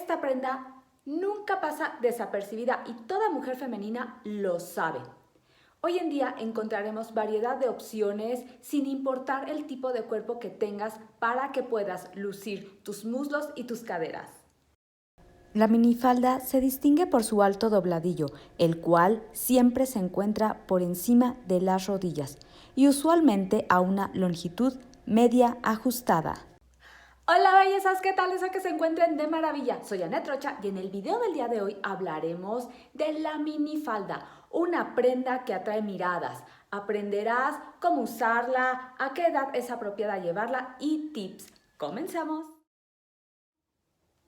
esta prenda nunca pasa desapercibida y toda mujer femenina lo sabe. Hoy en día encontraremos variedad de opciones sin importar el tipo de cuerpo que tengas para que puedas lucir tus muslos y tus caderas. La minifalda se distingue por su alto dobladillo, el cual siempre se encuentra por encima de las rodillas y usualmente a una longitud media ajustada. Hola bellezas, ¿qué tal? Deseo que se encuentren de maravilla. Soy Anet Rocha y en el video del día de hoy hablaremos de la minifalda, una prenda que atrae miradas. Aprenderás cómo usarla, a qué edad es apropiada llevarla y tips. ¡Comenzamos!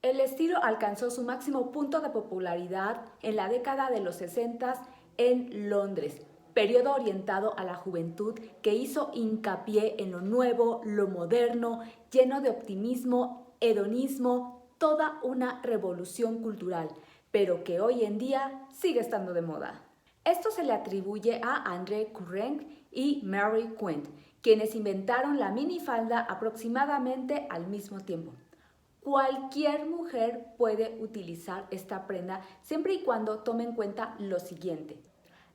El estilo alcanzó su máximo punto de popularidad en la década de los 60 en Londres, periodo orientado a la juventud que hizo hincapié en lo nuevo, lo moderno, lleno de optimismo, hedonismo, toda una revolución cultural, pero que hoy en día sigue estando de moda. Esto se le atribuye a André Couvreur y Mary Quant, quienes inventaron la minifalda aproximadamente al mismo tiempo. Cualquier mujer puede utilizar esta prenda siempre y cuando tome en cuenta lo siguiente.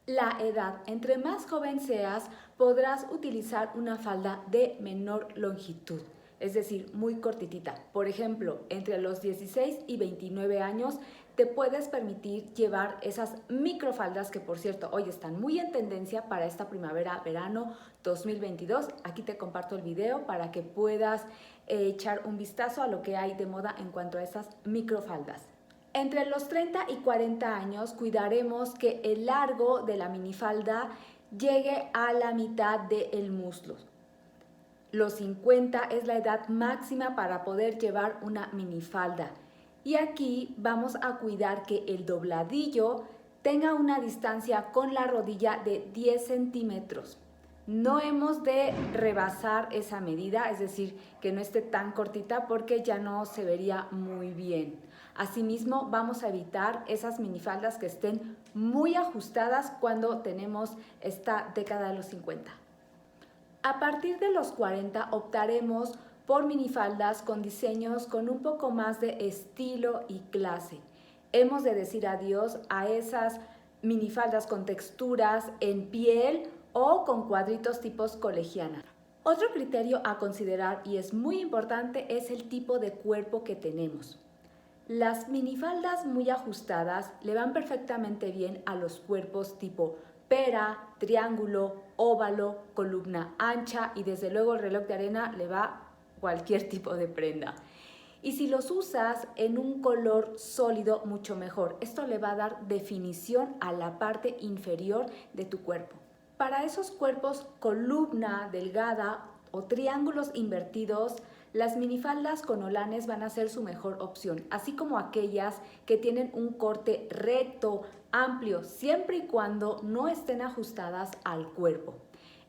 La edad. Entre más joven seas, podrás utilizar una falda de menor longitud, es decir, muy cortitita. Por ejemplo, entre los 16 y 29 años te puedes permitir llevar esas microfaldas que, por cierto, hoy están muy en tendencia para esta primavera-verano 2022. Aquí te comparto el video para que puedas echar un vistazo a lo que hay de moda en cuanto a esas microfaldas. Entre los 30 y 40 años cuidaremos que el largo de la minifalda llegue a la mitad del muslo. Los 50 es la edad máxima para poder llevar una minifalda. Y aquí vamos a cuidar que el dobladillo tenga una distancia con la rodilla de 10 centímetros. No hemos de rebasar esa medida, es decir, que no esté tan cortita porque ya no se vería muy bien. Asimismo, vamos a evitar esas minifaldas que estén muy ajustadas cuando tenemos esta década de los 50. A partir de los 40 optaremos por minifaldas con diseños con un poco más de estilo y clase. Hemos de decir adiós a esas minifaldas con texturas en piel o con cuadritos tipos colegiana. Otro criterio a considerar, y es muy importante, es el tipo de cuerpo que tenemos. Las minifaldas muy ajustadas le van perfectamente bien a los cuerpos tipo pera, triángulo, óvalo, columna ancha y desde luego el reloj de arena le va cualquier tipo de prenda. Y si los usas en un color sólido, mucho mejor. Esto le va a dar definición a la parte inferior de tu cuerpo. Para esos cuerpos columna delgada o triángulos invertidos, las minifaldas con holanes van a ser su mejor opción, así como aquellas que tienen un corte recto, amplio, siempre y cuando no estén ajustadas al cuerpo.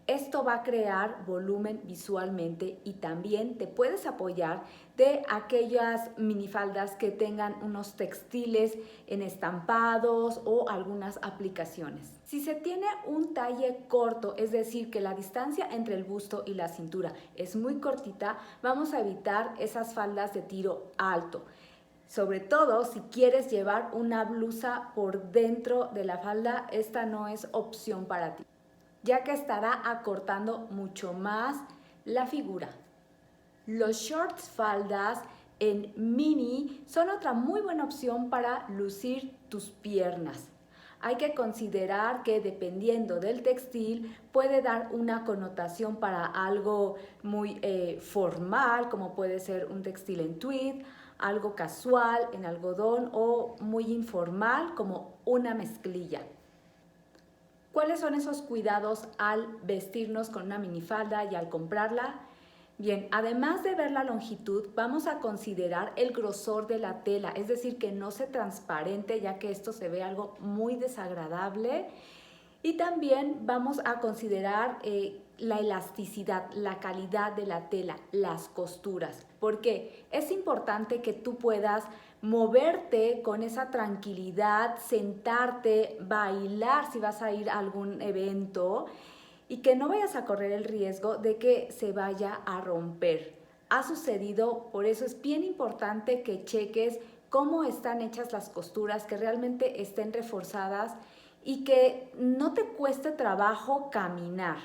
Esto va a crear volumen visualmente y también te puedes apoyar de aquellas minifaldas que tengan unos textiles en estampados o algunas aplicaciones. Si se tiene un talle corto, es decir, que la distancia entre el busto y la cintura es muy cortita, vamos a evitar esas faldas de tiro alto. Sobre todo si quieres llevar una blusa por dentro de la falda, esta no es opción para ti, ya que estará acortando mucho más la figura. Los shorts faldas en mini son otra muy buena opción para lucir tus piernas. Hay que considerar que dependiendo del textil puede dar una connotación para algo muy formal, como puede ser un textil en tweed, algo casual en algodón o muy informal como una mezclilla. ¿Cuáles son esos cuidados al vestirnos con una minifalda y al comprarla? Bien, además de ver la longitud, vamos a considerar el grosor de la tela, es decir, que no se transparente, ya que esto se ve algo muy desagradable. Y también vamos a considerar la elasticidad, la calidad de la tela, las costuras, porque es importante que tú puedas moverte con esa tranquilidad, sentarte, bailar si vas a ir a algún evento y que no vayas a correr el riesgo de que se vaya a romper. Ha sucedido, por eso es bien importante que cheques cómo están hechas las costuras, que realmente estén reforzadas y que no te cueste trabajo caminar.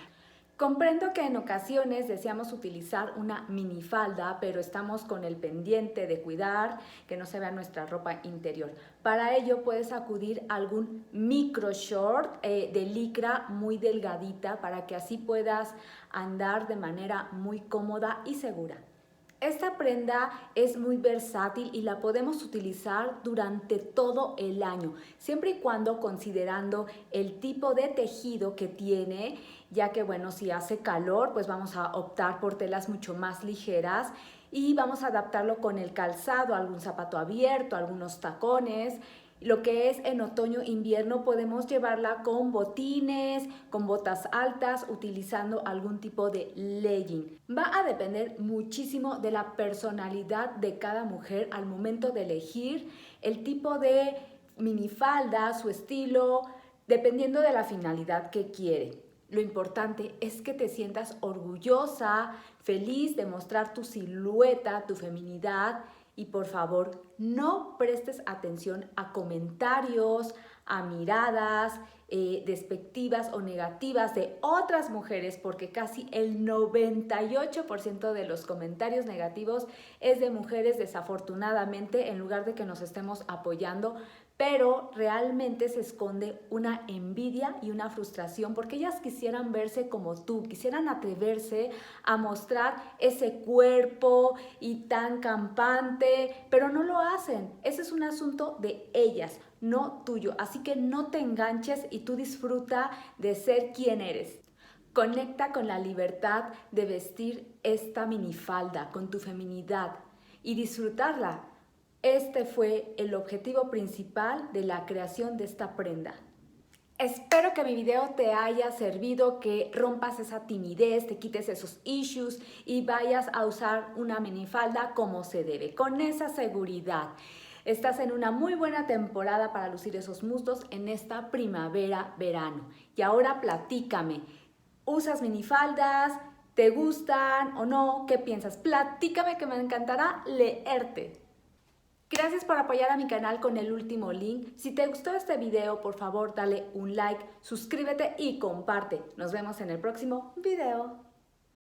Comprendo que en ocasiones deseamos utilizar una minifalda, pero estamos con el pendiente de cuidar que no se vea nuestra ropa interior. Para ello puedes acudir a algún micro short de licra muy delgadita para que así puedas andar de manera muy cómoda y segura. Esta prenda es muy versátil y la podemos utilizar durante todo el año, siempre y cuando considerando el tipo de tejido que tiene, ya que bueno, si hace calor, pues vamos a optar por telas mucho más ligeras y vamos a adaptarlo con el calzado, algún zapato abierto, algunos tacones. Lo que es en otoño-invierno podemos llevarla con botines, con botas altas, utilizando algún tipo de legging. Va a depender muchísimo de la personalidad de cada mujer al momento de elegir el tipo de minifalda, su estilo, dependiendo de la finalidad que quiere. Lo importante es que te sientas orgullosa, feliz de mostrar tu silueta, tu feminidad. Y por favor, no prestes atención a comentarios, a miradas despectivas o negativas de otras mujeres, porque casi el 98% de los comentarios negativos es de mujeres, desafortunadamente, en lugar de que nos estemos apoyando, pero realmente se esconde una envidia y una frustración porque ellas quisieran verse como tú, quisieran atreverse a mostrar ese cuerpo y tan campante, pero no lo hacen. Ese es un asunto de ellas, no tuyo. Así que no te enganches y tú disfruta de ser quien eres. Conecta con la libertad de vestir esta minifalda, con tu feminidad y disfrutarla. Este fue el objetivo principal de la creación de esta prenda. Espero que mi video te haya servido, que rompas esa timidez, te quites esos issues y vayas a usar una minifalda como se debe, con esa seguridad. Estás en una muy buena temporada para lucir esos muslos en esta primavera-verano. Y ahora platícame, ¿usas minifaldas? ¿Te gustan o no? ¿Qué piensas? Platícame, que me encantará leerte. Gracias por apoyar a mi canal con el último link. Si te gustó este video, por favor dale un like, suscríbete y comparte. Nos vemos en el próximo video.